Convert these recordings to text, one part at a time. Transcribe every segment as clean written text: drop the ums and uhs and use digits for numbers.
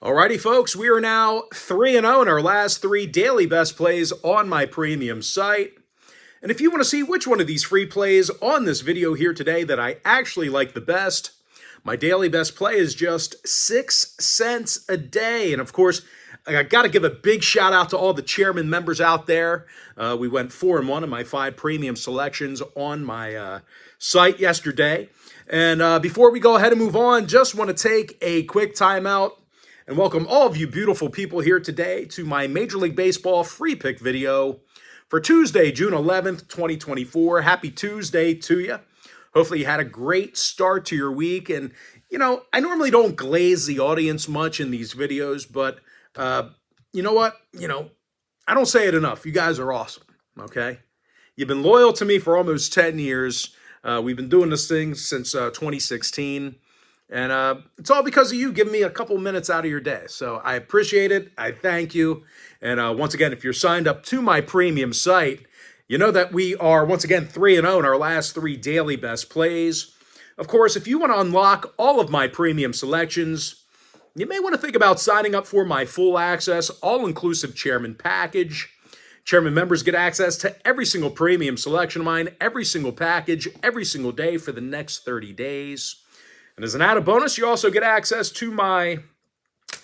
Alrighty, folks, we are now 3-0 in our last three daily best plays on my premium site. And if you want to see which one of these free plays on this video here today that I actually like the best, my daily best play is just 6 cents a day. And of course, I got to give a big shout out to all the chairman members out there. We went 4-1 in my 5 premium selections on my site yesterday. And before we go ahead and move on, just want to take a quick timeout and welcome all of you beautiful people here today to my Major League Baseball free pick video for Tuesday, June 11th, 2024. Happy Tuesday to you. Hopefully you had a great start to your week. And, you know, I normally don't glaze the audience much in these videos, but you know what? I don't say it enough. You guys are awesome, okay? You've been loyal to me for almost 10 years. We've been doing this thing since 2016. And it's all because of you giving me a couple minutes out of your day. So I appreciate it. I thank you. And once again, if you're signed up to my premium site, you know that we are, once again, 3-0 in our last 3 daily best plays. Of course, if you want to unlock all of my premium selections, you may want to think about signing up for my full access, all-inclusive chairman package. Chairman members get access to every single premium selection of mine, every single package, every single day for the next 30 days. And as an added bonus, you also get access to my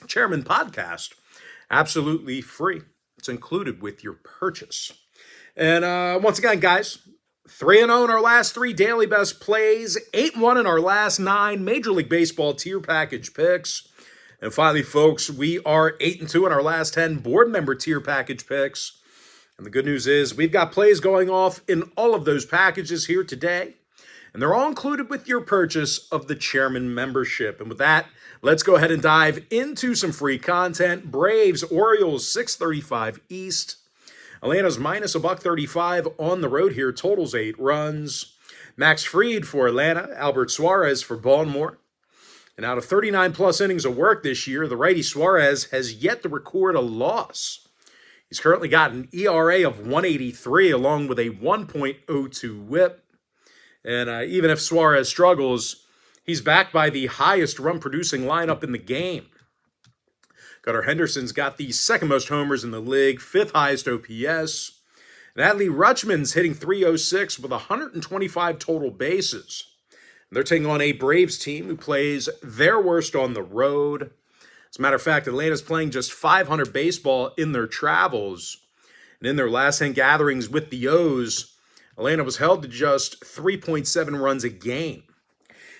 Chairman podcast, absolutely free. It's included with your purchase. And once again, guys, 3-0 in our last 3 daily best plays, 8-1 in our last 9 Major League Baseball tier package picks. And finally, folks, we are 8-2 in our last 10 board member tier package picks. And the good news is we've got plays going off in all of those packages here today. And they're all included with your purchase of the Chairman membership. And with that, let's go ahead and dive into some free content. Braves, Orioles, 635 East. Atlanta's minus $1.35 on the road here. Totals 8 runs. Max Fried for Atlanta. Albert Suarez for Baltimore. And out of 39-plus innings of work this year, the righty Suarez has yet to record a loss. He's currently got an ERA of 1.83 along with a 1.02 whip. And even if Suarez struggles, he's backed by the highest run-producing lineup in the game. Gunnar Henderson's got the second most homers in the league, 5th highest OPS. And Adley Rutschman's hitting .306 with 125 total bases. And they're taking on a Braves team who plays their worst on the road. As a matter of fact, Atlanta's playing just .500 baseball in their travels. And in their last 10 gatherings with the O's, Atlanta was held to just 3.7 runs a game.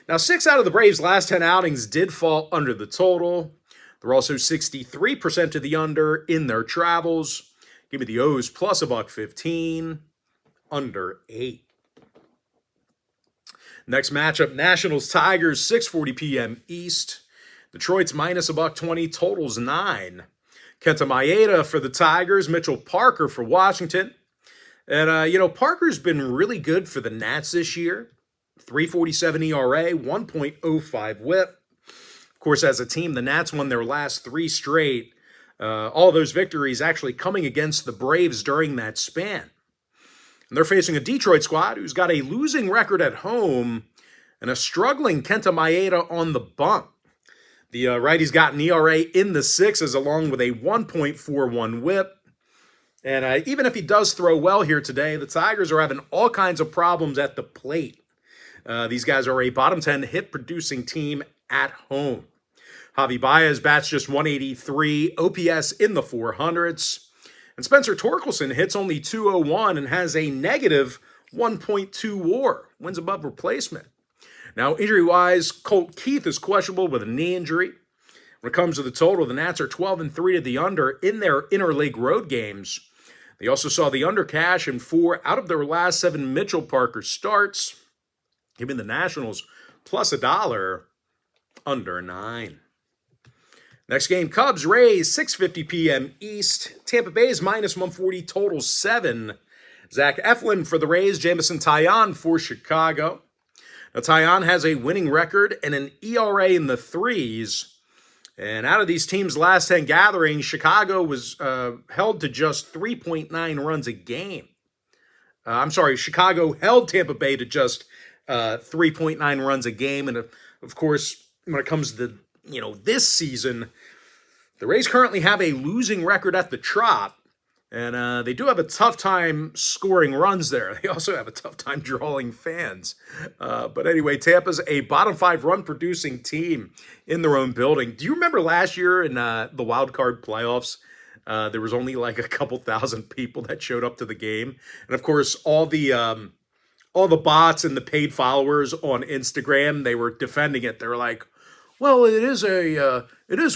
Now, 6 out of the Braves' last 10 outings did fall under the total. They're also 63% to the under in their travels. Give me the O's plus $1.15, under 8. Next matchup, Nationals-Tigers, 6:40 p.m. East. Detroit's minus $1.20, totals 9. Kenta Maeda for the Tigers, Mitchell Parker for Washington. And, Parker's been really good for the Nats this year. 3.47 ERA, 1.05 whip. Of course, as a team, the Nats won their last 3 straight. All those victories actually coming against the Braves during that span. And they're facing a Detroit squad who's got a losing record at home and a struggling Kenta Maeda on the bump. The righty's got an ERA in the 6s along with a 1.41 whip. And even if he does throw well here today, the Tigers are having all kinds of problems at the plate. These guys are a bottom 10 hit-producing team at home. Javi Baez bats just 183, OPS in the 400s. And Spencer Torkelson hits only 201 and has a negative 1.2 WAR, wins above replacement. Now, injury-wise, Colt Keith is questionable with a knee injury. When it comes to the total, the Nats are 12-3 to the under in their interleague road games. They also saw the under cash in 4 out of their last 7 Mitchell Parker starts. Give me the Nationals plus $1, under 9. Next game, Cubs, Rays, 6:50 p.m. East. Tampa Bay's minus 140, total 7. Zach Eflin for the Rays, Jameson Taillon for Chicago. Now, Taillon has a winning record and an ERA in the 3s. And out of these teams' last 10 gatherings, Chicago was held to just 3.9 runs a game. Chicago held Tampa Bay to just 3.9 runs a game. And of course, when it comes to this season, The Rays currently have a losing record at the Trop, and they do have a tough time scoring runs there. They also have a tough time drawing fans. But anyway, Tampa's a bottom 5 run producing team in their own building. Do you remember last year in the wild card playoffs? There was only like a couple thousand people that showed up to the game, and of course, all the bots and the paid followers on Instagram, they were defending it. They were like, "Well, it is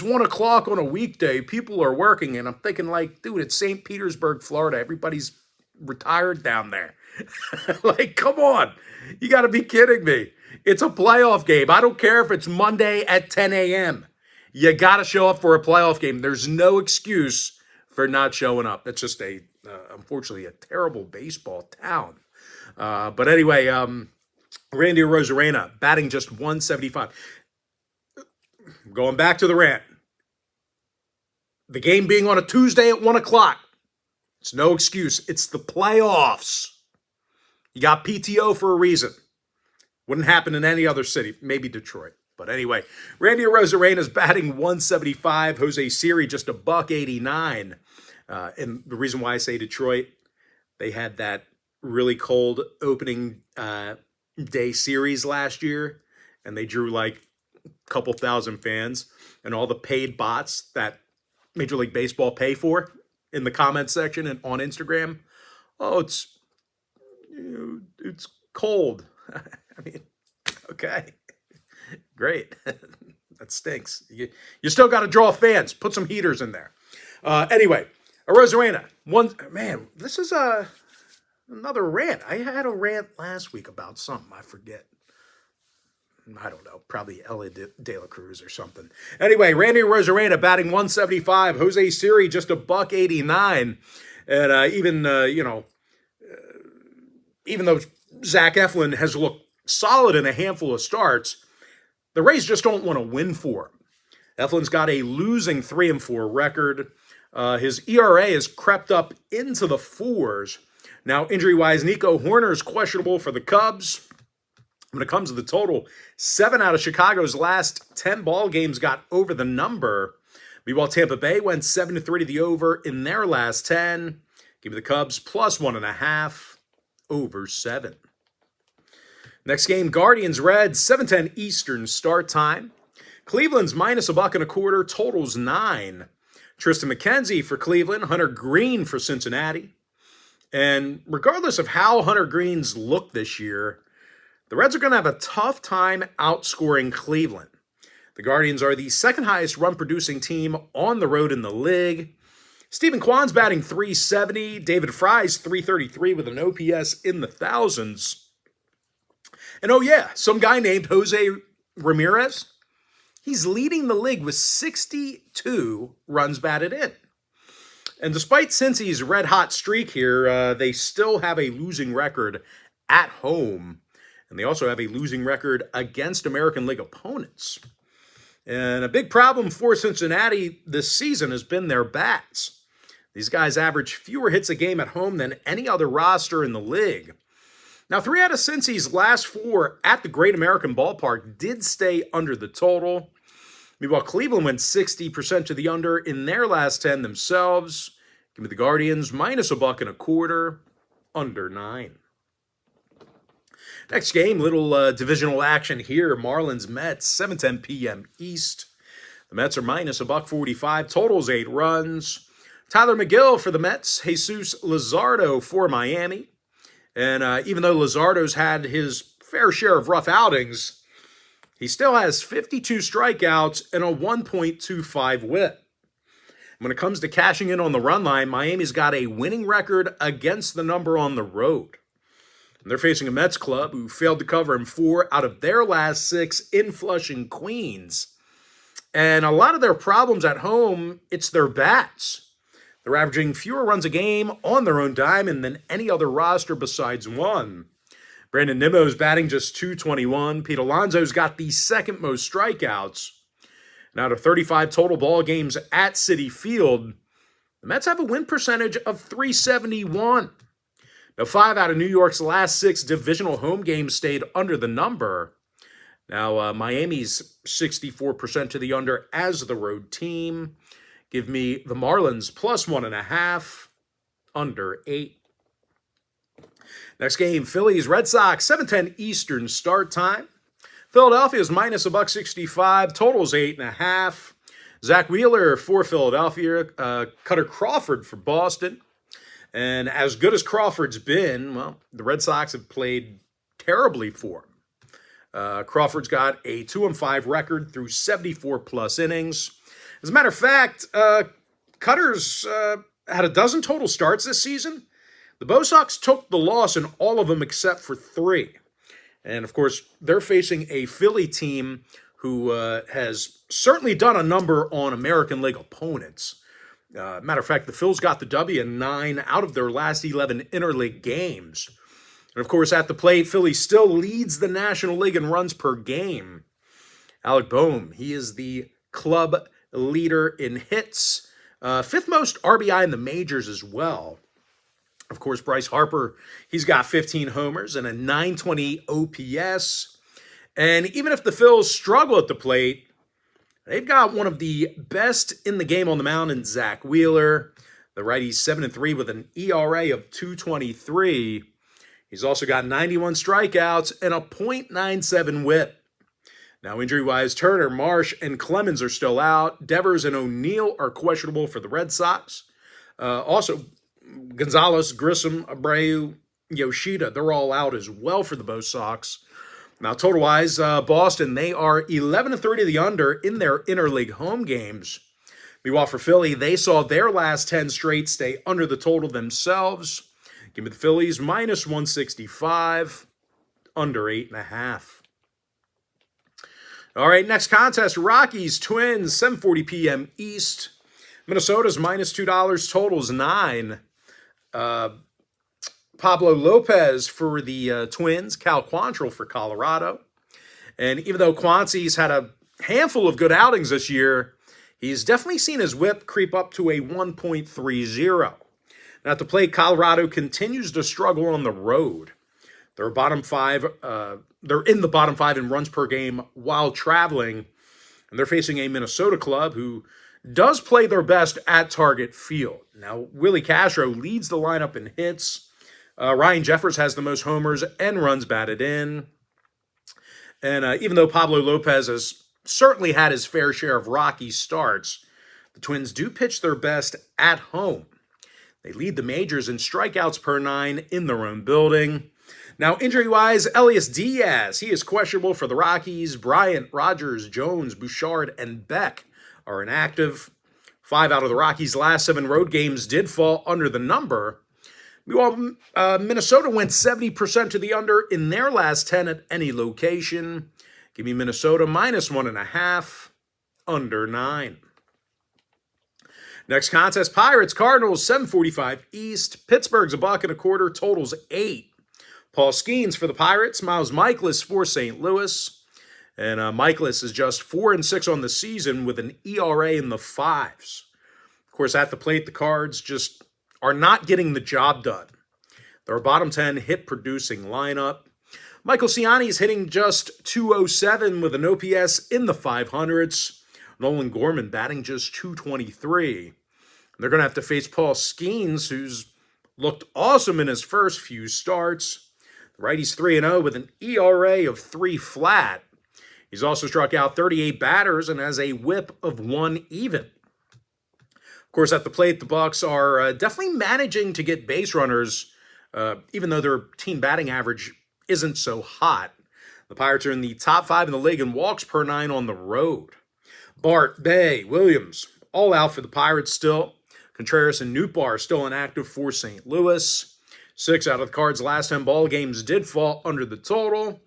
1 o'clock on a weekday. People are working," and I'm thinking, like, dude, it's St. Petersburg, Florida. Everybody's retired down there. Like, come on, you got to be kidding me! It's a playoff game. I don't care if it's Monday at 10 a.m. You got to show up for a playoff game. There's no excuse for not showing up. That's just unfortunately, a terrible baseball town. But anyway, Randy Arozarena batting just 175. Going back to the rant. The game being on a Tuesday at 1 o'clock. It's no excuse. It's the playoffs. You got PTO for a reason. Wouldn't happen in any other city. Maybe Detroit. But anyway, Randy Arozarena's batting 175. Jose Siri just a $189. And the reason why I say Detroit, they had that really cold opening day series last year, and they drew like a couple thousand fans, and all the paid bots that Major League Baseball pay for in the comment section and on Instagram. Oh, it's cold. I mean, okay, great. That stinks. You still got to draw fans. Put some heaters in there. Anyway, Arozarena. This is another rant. I had a rant last week about something. I forget. I don't know. Probably Ellie De La Cruz or something. Anyway, Randy Arozarena batting 175. Jose Siri just a $189. And even though Zach Eflin has looked solid in a handful of starts, the Rays just don't want to win for him. Eflin's got a losing 3-4 record. His ERA has crept up into the 4s. Now, injury-wise, Nico Hoerner's questionable for the Cubs. When it comes to the total, 7 out of Chicago's last 10 ball games got over the number. Meanwhile, Tampa Bay went 7-3 to the over in their last 10. Give me the Cubs plus 1.5 over 7. Next game, Guardians-Reds, 7:10 Eastern start time. Cleveland's minus $1.25, totals 9. Tristan McKenzie for Cleveland, Hunter Green for Cincinnati. And regardless of how Hunter Green's look this year, the Reds are going to have a tough time outscoring Cleveland. The Guardians are the second highest run-producing team on the road in the league. Stephen Kwan's batting .370. David Fry's .333 with an OPS in the thousands. And oh yeah, some guy named Jose Ramirez, he's leading the league with 62 runs batted in. And despite Cincy's red-hot streak here, they still have a losing record at home. And they also have a losing record against American League opponents. And a big problem for Cincinnati this season has been their bats. These guys average fewer hits a game at home than any other roster in the league. Now, 3 out of Cincy's last 4 at the Great American Ballpark did stay under the total. Meanwhile, Cleveland went 60% to the under in their last 10 themselves. Give me the Guardians minus $1.25, under 9. Next game, little divisional action here. Marlins-Mets, 7:10 p.m. East. The Mets are minus $1.45, totals 8 runs. Tyler McGill for the Mets, Jesus Luzardo for Miami. And even though Luzardo's had his fair share of rough outings, he still has 52 strikeouts and a 1.25 whip. When it comes to cashing in on the run line, Miami's got a winning record against the number on the road. And they're facing a Mets club who failed to cover in 4 out of their last 6 in Flushing, Queens. And a lot of their problems at home, it's their bats. They're averaging fewer runs a game on their own diamond than any other roster besides one. Brandon Nimmo's batting just .221. Pete Alonso's got the second most strikeouts. And out of 35 total ball games at Citi Field, the Mets have a win percentage of .371. Now, 5 out of New York's last 6 divisional home games stayed under the number. Now, Miami's 64% to the under as the road team. Give me the Marlins plus 1.5, under 8. Next game, Phillies, Red Sox, 7:10 Eastern start time. Philadelphia's minus $1.65, totals 8.5. Zach Wheeler for Philadelphia, Cutter Crawford for Boston. And as good as Crawford's been, well, the Red Sox have played terribly for him. Crawford's got a 2-5 record through 74-plus innings. As a matter of fact, Cutter's had a dozen total starts this season. The Bo Sox took the loss in all of them except for 3. And, of course, they're facing a Philly team who has certainly done a number on American League opponents. Matter of fact, the Phils got the W in 9 out of their last 11 interleague games. And, of course, at the plate, Philly still leads the National League in runs per game. Alec Boehm, he is the club leader in hits. 5th most RBI in the majors as well. Of course, Bryce Harper, he's got 15 homers and a 920 OPS. And even if the Phils struggle at the plate, they've got one of the best in the game on the mound in Zach Wheeler. The righty's 7-3 with an ERA of 2.23. He's also got 91 strikeouts and a .97 whip. Now, injury-wise, Turner, Marsh, and Clemens are still out. Devers and O'Neill are questionable for the Red Sox. Also, Gonzalez, Grissom, Abreu, Yoshida, they're all out as well for the Bo Sox. Now, total-wise, Boston, they are 11-30 to the under in their interleague home games. Meanwhile, for Philly, they saw their last 10 straight stay under the total themselves. Give me the Phillies minus 165, under 8.5. All right, next contest, Rockies, Twins, 7:40 p.m. East. Minnesota's minus $2, totals 9. Pablo Lopez for the Twins, Cal Quantrill for Colorado. And even though Quantri's had a handful of good outings this year, he's definitely seen his whip creep up to a 1.30. Now, at the plate, Colorado continues to struggle on the road. They're they're in the bottom 5 in runs per game while traveling, and they're facing a Minnesota club who does play their best at Target Field. Now, Willie Castro leads the lineup in hits. Ryan Jeffers has the most homers and runs batted in. And even though Pablo Lopez has certainly had his fair share of rocky starts, the Twins do pitch their best at home. They lead the majors in strikeouts per 9 in their own building. Now, injury-wise, Elias Diaz, he is questionable for the Rockies. Bryant, Rogers, Jones, Bouchard, and Beck are inactive. 5 out of the Rockies' last 7 road games did fall under the number. Meanwhile, Minnesota went 70% to the under in their last 10 at any location. Give me Minnesota minus 1.5, under 9. Next contest, Pirates, Cardinals, 7:45 East. Pittsburgh's $1.25, totals 8. Paul Skeens for the Pirates, Miles Michaelis for St. Louis. And Michaelis is just 4-6 on the season with an ERA in the 5s. Of course, at the plate, the Cards just are not getting the job done. They're a bottom 10 hit-producing lineup. Michael Ciani is hitting just .207 with an OPS in the 500s. Nolan Gorman batting just .223. They're going to have to face Paul Skeens, who's looked awesome in his first few starts. The righty's 3-0 with an ERA of 3 flat. He's also struck out 38 batters and has a whip of 1 even. Of course, at the plate, the Bucks are definitely managing to get base runners, even though their team batting average isn't so hot. The Pirates are in the top 5 in the league in walks per 9 on the road. Bart, Bay, Williams, all out for the Pirates still. Contreras and Nootbaar still inactive for St. Louis. 6 out of the Cards' last 10 ball games did fall under the total.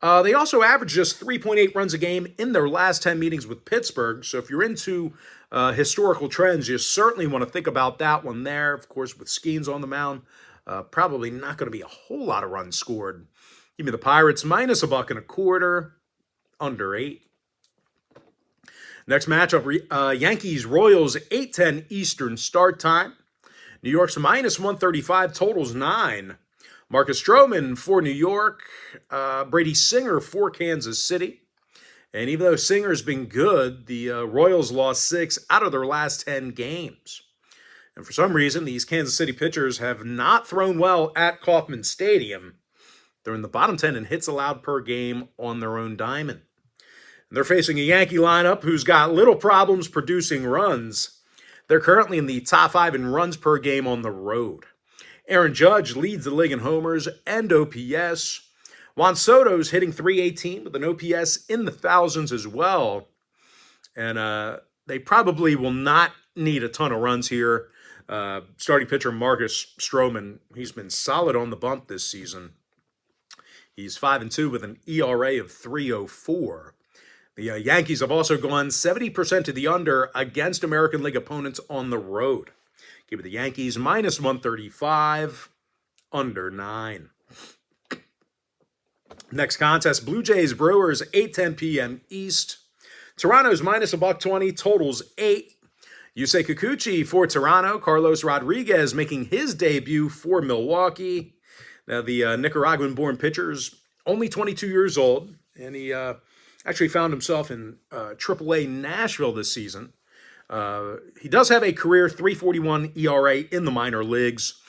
They also averaged just 3.8 runs a game in their last 10 meetings with Pittsburgh. So if you're into historical trends, you certainly want to think about that one there. Of course, with Skeens on the mound, probably not going to be a whole lot of runs scored. Give me the Pirates minus $1.25, under 8. Next matchup, Yankees, Royals, 8:10 Eastern start time. New York's minus 135, totals 9. Marcus Stroman for New York, Brady Singer for Kansas City. And even though Singer's been good, the Royals lost 6 out of their last 10 games. And for some reason, these Kansas City pitchers have not thrown well at Kauffman Stadium. They're in the bottom 10 in hits allowed per game on their own diamond. And they're facing a Yankee lineup who's got little problems producing runs. They're currently in the top 5 in runs per game on the road. Aaron Judge leads the league in homers and OPS. Juan Soto's hitting .318 with an OPS in the thousands as well. And they probably will not need a ton of runs here. Starting pitcher Marcus Stroman, he's been solid on the bump this season. He's 5-2 with an ERA of .304. The Yankees have also gone 70% to the under against American League opponents on the road. Give it the Yankees minus 135, under 9. Next contest, Blue Jays Brewers, 8:10 p.m. East. Toronto's minus $1.20, totals 8. Yusei Kikuchi for Toronto. Carlos Rodriguez making his debut for Milwaukee. Now, the Nicaraguan-born pitcher's only 22 years old, and he actually found himself in AAA Nashville this season. He does have a career .341 ERA in the minor leagues,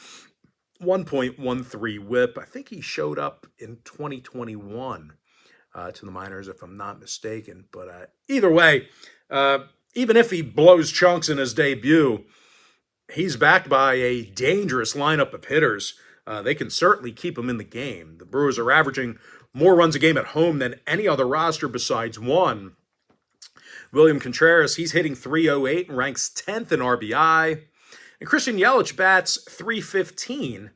1.13 whip. I think he showed up in 2021 to the minors, if I'm not mistaken. But either way, even if he blows chunks in his debut, he's backed by a dangerous lineup of hitters. They can certainly keep him in the game. The Brewers are averaging more runs a game at home than any other roster besides one. William Contreras, he's hitting .308 and ranks 10th in RBI. And Christian Yelich bats .315.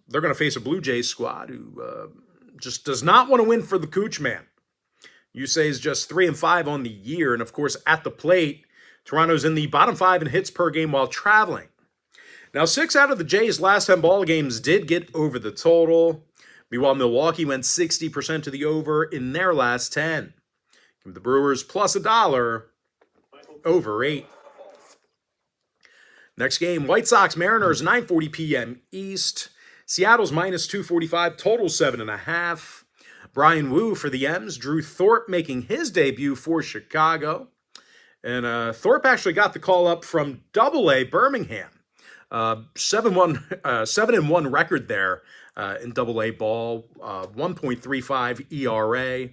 They're going to face a Blue Jays squad who just does not want to win for the Cooch man. Yusei is just 3-5 on the year. And of course, at the plate, Toronto's in the bottom 5 in hits per game while traveling. Now, 6 out of the Jays' last 10 ball games did get over the total. Meanwhile, Milwaukee went 60% to the over in their last 10. Give the Brewers plus $1, over 8. Next game, White Sox Mariners, 9:40 p.m. East. Seattle's minus 245, total 7.5. Brian Wu for the M's. Drew Thorpe making his debut for Chicago. And Thorpe actually got the call up from Double-A Birmingham. 7-1 record there in Double-A ball. 1.35 ERA.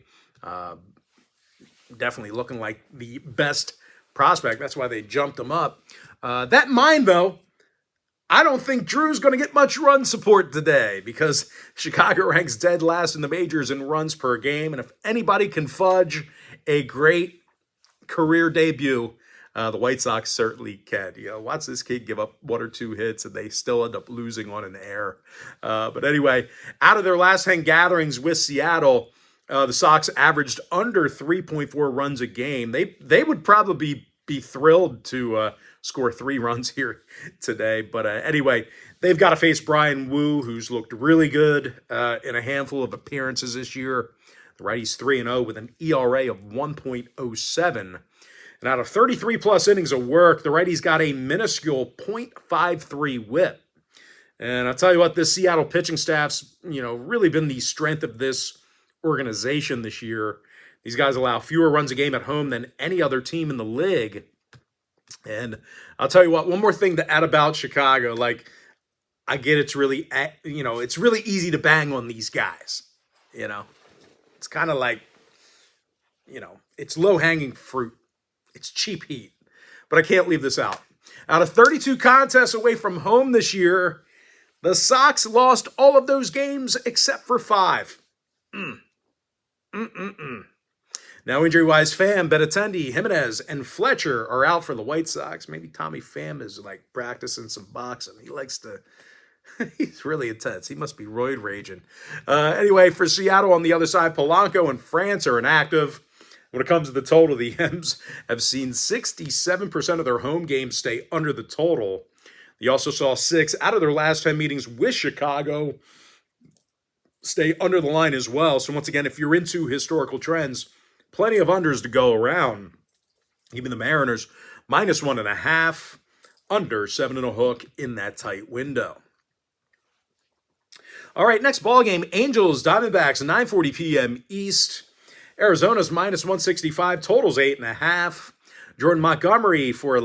Definitely looking like the best prospect. That's why they jumped him up. That in mind, though, I don't think Drew's going to get much run support today because Chicago ranks dead last in the majors in runs per game. And if anybody can fudge a great career debut, the White Sox certainly can. You know, watch this kid give up 1 or 2 hits and they still end up losing on an error. But anyway, out of their last 10 gatherings with Seattle, the Sox averaged under 3.4 runs a game. They would probably be thrilled to score 3 runs here today. But anyway, they've got to face Brian Wu, who's looked really good in a handful of appearances this year. The righty's 3-0 with an ERA of 1.07. And out of 33-plus innings of work, the righty's got a minuscule .53 whip. And I'll tell you what, this Seattle pitching staff's, really been the strength of this organization this year. These guys allow fewer runs a game at home than any other team in the league. And I'll tell you what, one more thing to add about Chicago, I get it's really, it's really easy to bang on these guys, It's kind of like, it's low-hanging fruit. It's cheap heat. But I can't leave this out. Out of 32 contests away from home this year, the Sox lost all of those games except for 5. Now, injury-wise, Pham, Benintendi, Jimenez, and Fletcher are out for the White Sox. Maybe Tommy Pham is practicing some boxing. He likes to. He's really intense. He must be roid raging. Anyway, for Seattle on the other side, Polanco and France are inactive. When it comes to the total, the M's have seen 67% of their home games stay under the total. They also saw 6 out of their last 10 meetings with Chicago stay under the line as well. So once again, if you're into historical trends, plenty of unders to go around. Even the Mariners, minus 1.5, under 7.5 in that tight window. All right, next ball game, Angels, Diamondbacks, 9:40 p.m. East. Arizona's minus 165, totals 8.5. Jordan Montgomery for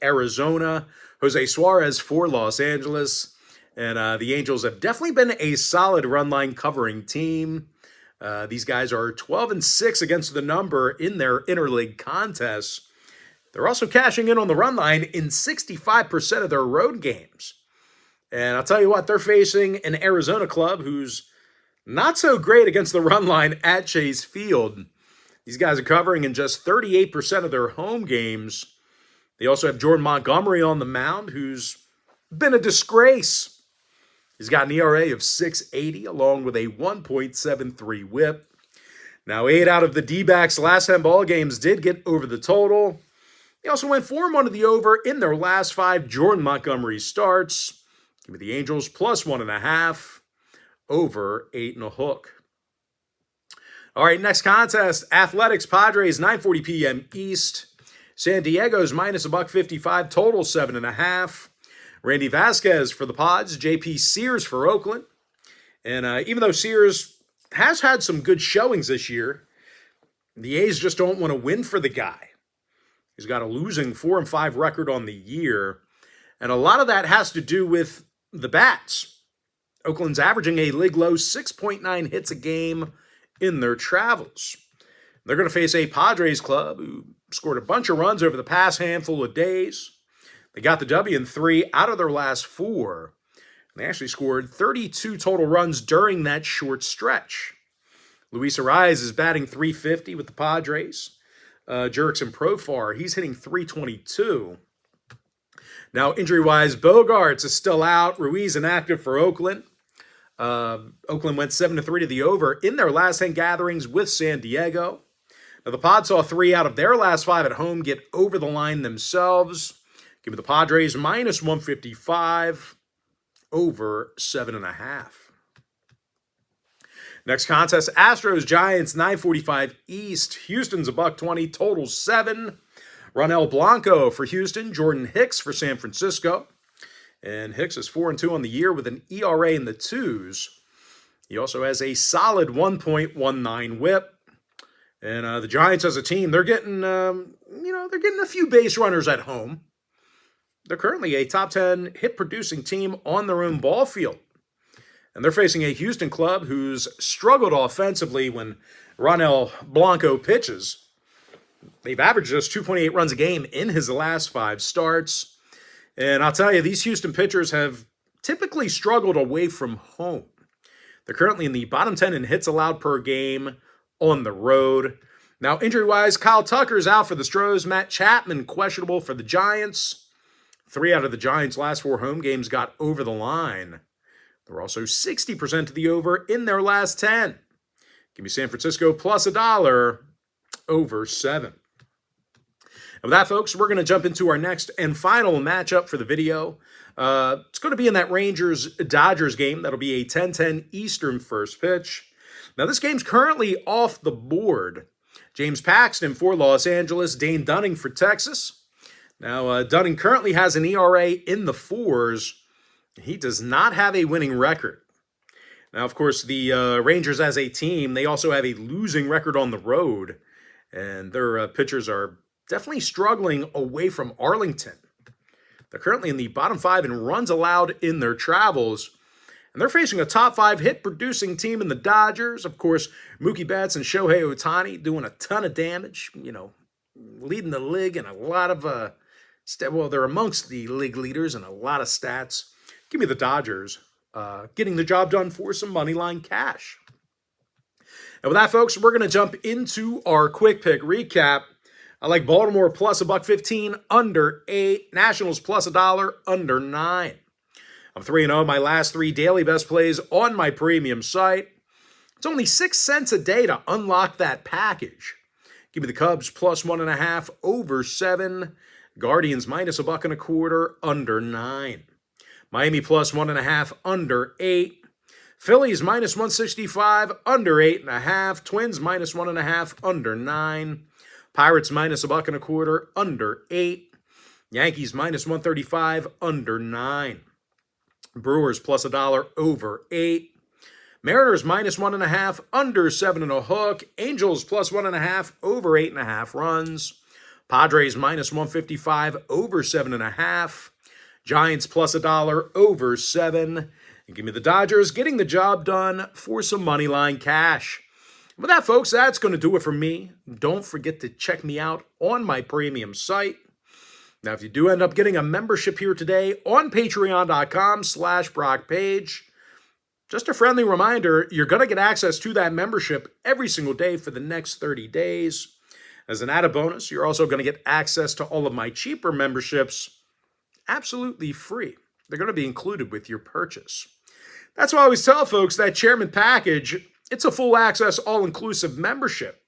Arizona. Jose Suarez for Los Angeles. And the Angels have definitely been a solid run line covering team. These guys are 12-6 against the number in their interleague contests. They're also cashing in on the run line in 65% of their road games. And I'll tell you what, they're facing an Arizona club who's not so great against the run line at Chase Field. These guys are covering in just 38% of their home games. They also have Jordan Montgomery on the mound, who's been a disgrace. He's got an ERA of 6.80 along with a 1.73 whip. Now, 8 out of the D-backs' last 10 ball games did get over the total. They also went 4-1 to the over in their last 5 Jordan Montgomery starts. Give me the Angels plus 1.5, over 8.5. All right, next contest, Athletics Padres, 9:40 p.m. East. San Diego's minus $1.55, total 7.5. Randy Vasquez for the Pods, J.P. Sears for Oakland. And even though Sears has had some good showings this year, the A's just don't want to win for the guy. He's got a losing 4-5 record on the year. And a lot of that has to do with the bats. Oakland's averaging a league low 6.9 hits a game in their travels. They're going to face a Padres club who scored a bunch of runs over the past handful of days. They got the W in 3 out of their last 4. They actually scored 32 total runs during that short stretch. Luis Ariz is batting .350 with the Padres. Jurickson Profar, he's hitting .322. Now, injury-wise, Bogarts is still out. Ruiz inactive for Oakland. Oakland went 7-3 to the over in their last 10 gatherings with San Diego. Now, the Pods saw 3 out of their last 5 at home get over the line themselves. Give me the Padres minus 155, over 7.5. Next contest, Astros Giants, 9:45 East. Houston's $1.20, total 7. Ronel Blanco for Houston, Jordan Hicks for San Francisco. And Hicks is 4-2 on the year with an ERA in the 2s. He also has a solid 1.19 whip. And the Giants as a team, they're getting, they're getting a few base runners at home. They're currently a top 10 hit-producing team on their own ball field. And they're facing a Houston club who's struggled offensively when Ronel Blanco pitches. They've averaged just 2.8 runs a game in his last 5 starts. And I'll tell you, these Houston pitchers have typically struggled away from home. They're currently in the bottom 10 in hits allowed per game on the road. Now, injury-wise, Kyle Tucker's out for the Stros. Matt Chapman questionable for the Giants. 3 out of the Giants' last 4 home games got over the line. They're also 60% to the over in their last 10. Give me San Francisco plus $1, over 7. And with that, folks, we're going to jump into our next and final matchup for the video. It's going to be in that Rangers-Dodgers game. That'll be a 10:10 Eastern first pitch. Now, this game's currently off the board. James Paxton for Los Angeles, Dane Dunning for Texas. Now, Dunning currently has an ERA in the 4s. He does not have a winning record. Now, of course, the Rangers as a team, they also have a losing record on the road. And their pitchers are definitely struggling away from Arlington. They're currently in the bottom 5 in runs allowed in their travels. And they're facing a top 5 hit-producing team in the Dodgers. Of course, Mookie Betts and Shohei Ohtani doing a ton of damage, leading the league in a lot of, they're amongst the league leaders in a lot of stats. Give me the Dodgers getting the job done for some moneyline cash. And with that, folks, we're going to jump into our quick pick recap. I like Baltimore plus $1.15, under 8. Nationals plus $1, under 9. I'm 3-0 my last 3 daily best plays on my premium site. It's only 6 cents a day to unlock that package. Give me the Cubs plus 1.5, over 7. Guardians minus $1.25, under 9. Miami plus 1.5, under 8. Phillies minus 165, under 8.5. Twins minus 1.5, under 9. Pirates minus $1.25, under 8. Yankees minus 135, under 9. Brewers plus $1, over 8. Mariners -1.5, under 7.5. Angels +1.5, over 8.5 runs. Padres -155, over 7.5. Giants +$1, over 7. And give me the Dodgers getting the job done for some moneyline cash. With that, folks, that's going to do it for me. Don't forget to check me out on my premium site. Now, if you do end up getting a membership here today on patreon.com/BrockPage, just a friendly reminder, you're going to get access to that membership every single day for the next 30 days. As an added bonus, you're also going to get access to all of my cheaper memberships absolutely free. They're going to be included with your purchase. That's why I always tell folks that Chairman Package, it's a full access, all-inclusive membership.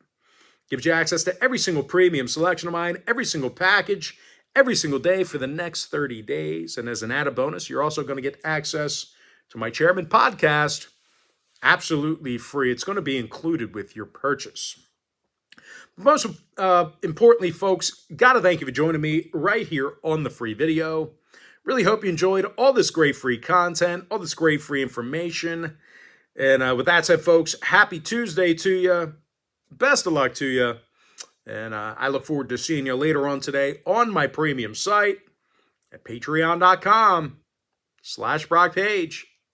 Gives you access to every single premium selection of mine, every single package, every single day for the next 30 days. And as an added bonus, you're also going to get access to my Chairman podcast absolutely free. It's going to be included with your purchase. Most importantly, folks, got to thank you for joining me right here on the free video. Really hope you enjoyed all this great free content, all this great free information. And with that said, folks, happy Tuesday to you. Best of luck to you. And I look forward to seeing you later on today on my premium site at patreon.com/BrockPage.